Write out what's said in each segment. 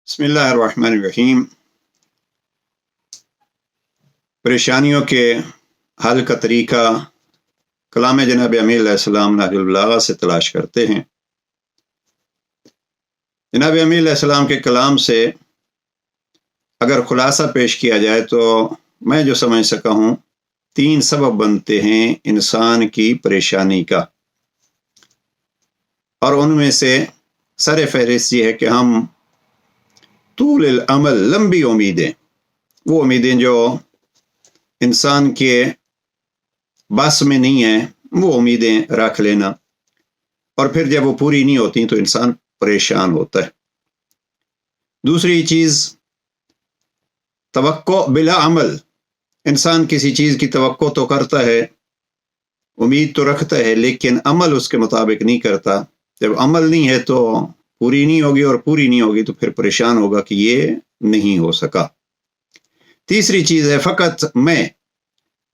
بسم اللہ الرحمن الرحیم۔ پریشانیوں کے حل کا طریقہ کلام جناب امیر علیہ السلام نہج البلاغہ سے تلاش کرتے ہیں۔ جناب امیر علیہ السلام کے کلام سے اگر خلاصہ پیش کیا جائے تو میں جو سمجھ سکا ہوں 3 سبب بنتے ہیں انسان کی پریشانی کا، اور ان میں سے سر فہرست یہ ہے کہ ہم طول العمل، لمبی امیدیں، وہ امیدیں جو انسان کے بس میں نہیں ہیں، وہ امیدیں رکھ لینا، اور پھر جب وہ پوری نہیں ہوتی تو انسان پریشان ہوتا ہے۔ دوسری چیز توقع بلا عمل، انسان کسی چیز کی توقع تو کرتا ہے، امید تو رکھتا ہے، لیکن عمل اس کے مطابق نہیں کرتا۔ جب عمل نہیں ہے تو پوری نہیں ہوگی، اور پوری نہیں ہوگی تو پھر پریشان ہوگا کہ یہ نہیں ہو سکا۔ تیسری چیز ہے فقط میں،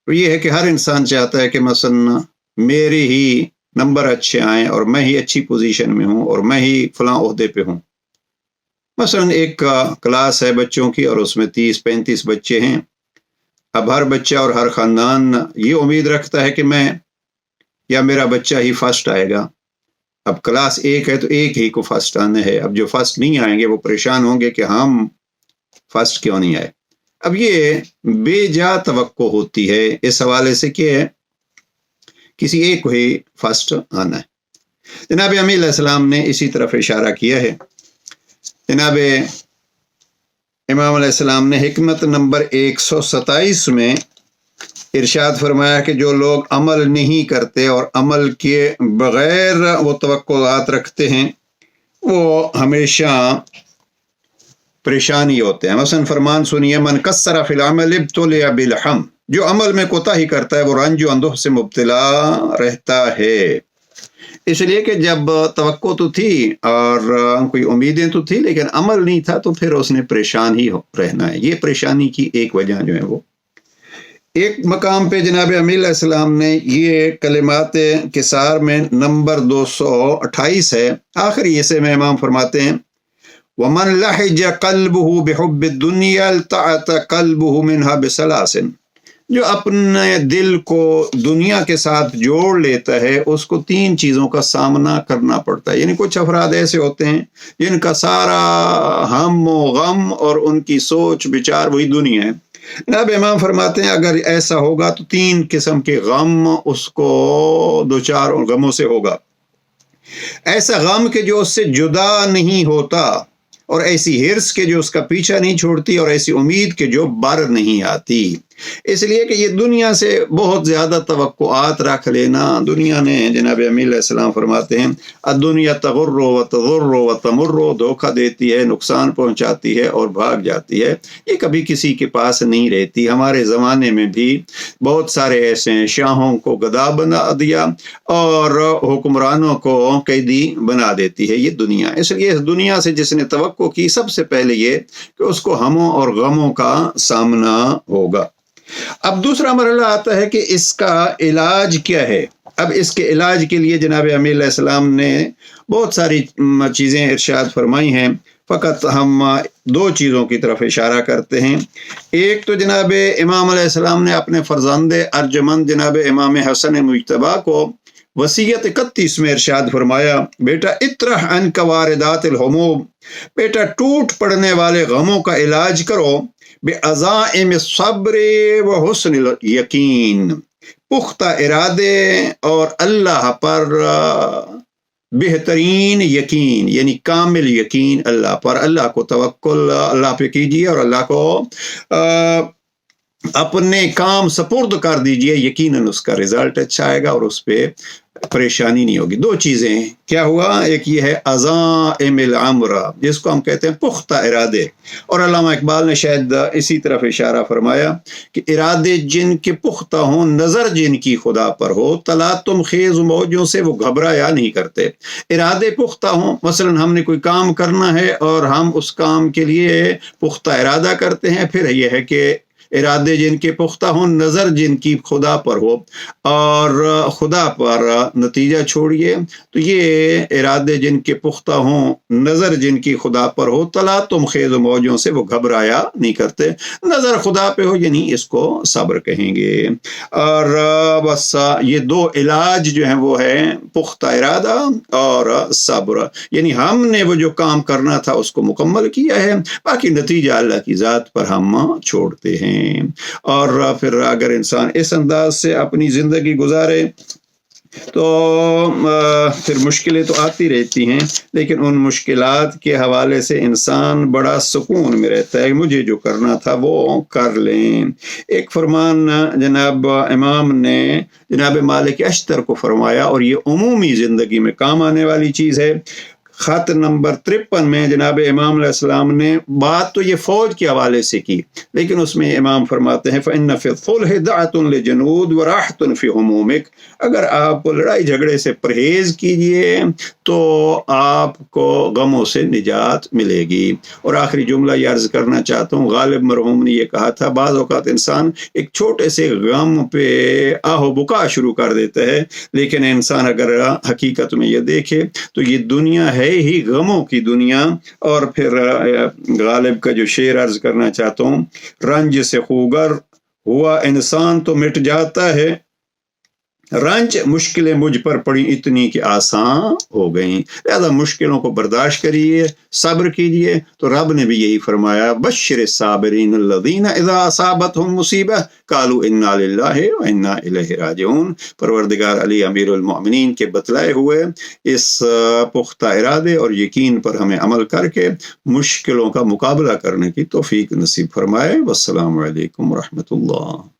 یہ ہے کہ ہر انسان چاہتا ہے کہ مثلا میرے ہی نمبر اچھے آئیں، اور میں ہی اچھی پوزیشن میں ہوں، اور میں ہی فلاں عہدے پہ ہوں۔ مثلا ایک کلاس ہے بچوں کی، اور اس میں 30-35 بچے ہیں۔ اب ہر بچہ اور ہر خاندان یہ امید رکھتا ہے کہ میں یا میرا بچہ ہی فرسٹ آئے گا۔ اب کلاس ایک ہے تو ایک ہی کو فرسٹ آنا ہے۔ اب جو فرسٹ نہیں آئیں گے وہ پریشان ہوں گے کہ ہم فرسٹ کیوں نہیں آئے۔ اب یہ بے جا توقع ہوتی ہے اس حوالے سے کہ کسی ایک کو ہی فرسٹ آنا ہے۔ جناب امیر علیہ السلام نے اسی طرف اشارہ کیا ہے۔ جناب امام علیہ السلام نے حکمت نمبر 127 میں ارشاد فرمایا کہ جو لوگ عمل نہیں کرتے اور عمل کے بغیر وہ توقعات رکھتے ہیں وہ ہمیشہ پریشانی ہوتے ہیں۔ مثلا فرمان سنیے، من کسر فی العمل ابتلی بالحم، جو عمل میں کوتاہی کرتا ہے وہ رنج و اندوہ سے مبتلا رہتا ہے۔ اس لیے کہ جب توقع تو تھی اور کوئی امیدیں تو تھی لیکن عمل نہیں تھا تو پھر اس نے پریشان ہی رہنا ہے۔ یہ پریشانی کی ایک وجہ جو ہے وہ ایک مقام پہ جناب امیر علیہ السلام نے یہ کلمات کسار میں نمبر 228 ہے، آخری حصے میں امام فرماتے ہیں وَمَنْ لَحِجَ قَلْبُهُ بِحُبِّ الدُّنْيَا الْتَعَتَ قَلْبُهُ مِنْهَا بِسَلَاسٍ، جو اپنے دل کو دنیا کے ساتھ جوڑ لیتا ہے اس کو 3 چیزوں کا سامنا کرنا پڑتا ہے۔ یعنی کچھ افراد ایسے ہوتے ہیں جن کا سارا ہم و غم اور ان کی سوچ بچار وہی دنیا ہے۔ جناب امام فرماتے ہیں اگر ایسا ہوگا تو 3 قسم کے غم اس کو 2-4 غموں سے ہوگا۔ ایسا غم کہ جو اس سے جدا نہیں ہوتا، اور ایسی ہرس کے جو اس کا پیچھا نہیں چھوڑتی، اور ایسی امید کے جو بر نہیں آتی۔ اس لیے کہ یہ دنیا سے بہت زیادہ توقعات رکھ لینا، دنیا نے جناب امیر علیہ السلام فرماتے ہیں الدنیا تغر و تضر و تمر، دھوکہ دیتی ہے، نقصان پہنچاتی ہے اور بھاگ جاتی ہے، یہ کبھی کسی کے پاس نہیں رہتی۔ ہمارے زمانے میں بھی بہت سارے ایسے ہیں، شاہوں کو گدا بنا دیا اور حکمرانوں کو قیدی بنا دیتی ہے یہ دنیا۔ اس لیے اس دنیا سے جس نے توقع کی سب سے پہلے یہ کہ اس کو ہموں اور غموں کا سامنا ہوگا۔ اب دوسرا مرحلہ آتا ہے کہ اس کا علاج کیا ہے۔ اب اس کے علاج کے لیے جناب امیر علیہ السلام نے بہت ساری چیزیں ارشاد فرمائی ہیں، فقط ہم 2 چیزوں کی طرف اشارہ کرتے ہیں۔ ایک تو جناب امام علیہ السلام نے اپنے فرزند ارجمند جناب امام حسن مجتبیٰ کو وصیت 31 میں ارشاد فرمایا بیٹا اطرح عنک واردات الہموم، بیٹا ٹوٹ پڑنے والے غموں کا علاج کرو بعزائم الصبر و حسن الیقین، پختہ ارادے اور اللہ پر بہترین یقین، یعنی کامل یقین اللہ پر، اللہ کو توکل اللہ پہ کیجیے اور اللہ کو اپنے کام سپرد کر دیجئے، یقیناً اس کا رزلٹ اچھا آئے گا اور اس پہ پریشانی نہیں ہوگی۔ 2 چیزیں کیا ہوا، ایک یہ ہے عزائم الامر جس کو ہم کہتے ہیں پختہ ارادے، اور علامہ اقبال نے شاید اسی طرف اشارہ فرمایا کہ ارادے جن کے پختہ ہوں، نظر جن کی خدا پر ہو، تلاطم خیز موجوں سے وہ گھبرایا نہیں کرتے۔ ارادے پختہ ہوں، مثلا ہم نے کوئی کام کرنا ہے اور ہم اس کام کے لیے پختہ ارادہ کرتے ہیں، پھر یہ ہے کہ ارادے جن کے پختہ ہوں، نظر جن کی خدا پر ہو، اور خدا پر نتیجہ چھوڑیے تو یہ ارادے جن کے پختہ ہوں، نظر جن کی خدا پر ہو، تلاطم خیز و موجوں سے وہ گھبرایا نہیں کرتے، نظر خدا پہ ہو، یعنی اس کو صبر کہیں گے۔ اور بس یہ دو علاج جو ہیں وہ ہے پختہ ارادہ اور صبر، یعنی ہم نے وہ جو کام کرنا تھا اس کو مکمل کیا ہے، باقی نتیجہ اللہ کی ذات پر ہم چھوڑتے ہیں۔ اور پھر اگر انسان اس انداز سے اپنی زندگی گزارے تو پھر مشکلیں تو آتی رہتی ہیں، لیکن ان مشکلات کے حوالے سے انسان بڑا سکون میں رہتا ہے، مجھے جو کرنا تھا وہ کر لیں۔ ایک فرمان جناب امام نے جناب مالک اشتر کو فرمایا، اور یہ عمومی زندگی میں کام آنے والی چیز ہے۔ خط نمبر 53 میں جناب امام علیہ السلام نے بات تو یہ فوج کے حوالے سے کی، لیکن اس میں امام فرماتے ہیں فَإِنَّ فِي الصُّلْحِ دَعَةٌ لِجُنُودٍ وَرَاحَةٌ فِي هُمُومِكَ، اگر آپ رائے جھگڑے سے پرہیز کیجئے تو آپ کو غموں سے نجات ملے گی۔ اور آخری جملہ یہ عرض کرنا چاہتا ہوں، غالب مرحوم نے یہ کہا تھا بعض اوقات انسان ایک چھوٹے سے غم پہ آہ و بکا شروع کر دیتا ہے، لیکن انسان اگر حقیقت میں یہ دیکھے تو یہ دنیا ہے ہی غموں کی دنیا۔ اور پھر غالب کا جو شعر عرض کرنا چاہتا ہوں، رنج سے خوگر ہوا انسان تو مٹ جاتا ہے، رنج مشکلیں مجھ پر پڑی اتنی کہ آسان ہو گئیں۔ لہذا مشکلوں کو برداشت کریے، صبر کیجئے، تو رب نے بھی یہی فرمایا بشر الصابرین الذین اذا اصابتهم مصیبہ قالوا انا للہ وانا الیہ راجعون۔ پروردگار علی امیر المؤمنین کے بتلائے ہوئے اس پختہ ارادے اور یقین پر ہمیں عمل کر کے مشکلوں کا مقابلہ کرنے کی توفیق نصیب فرمائے۔ والسلام علیکم ورحمۃ اللہ۔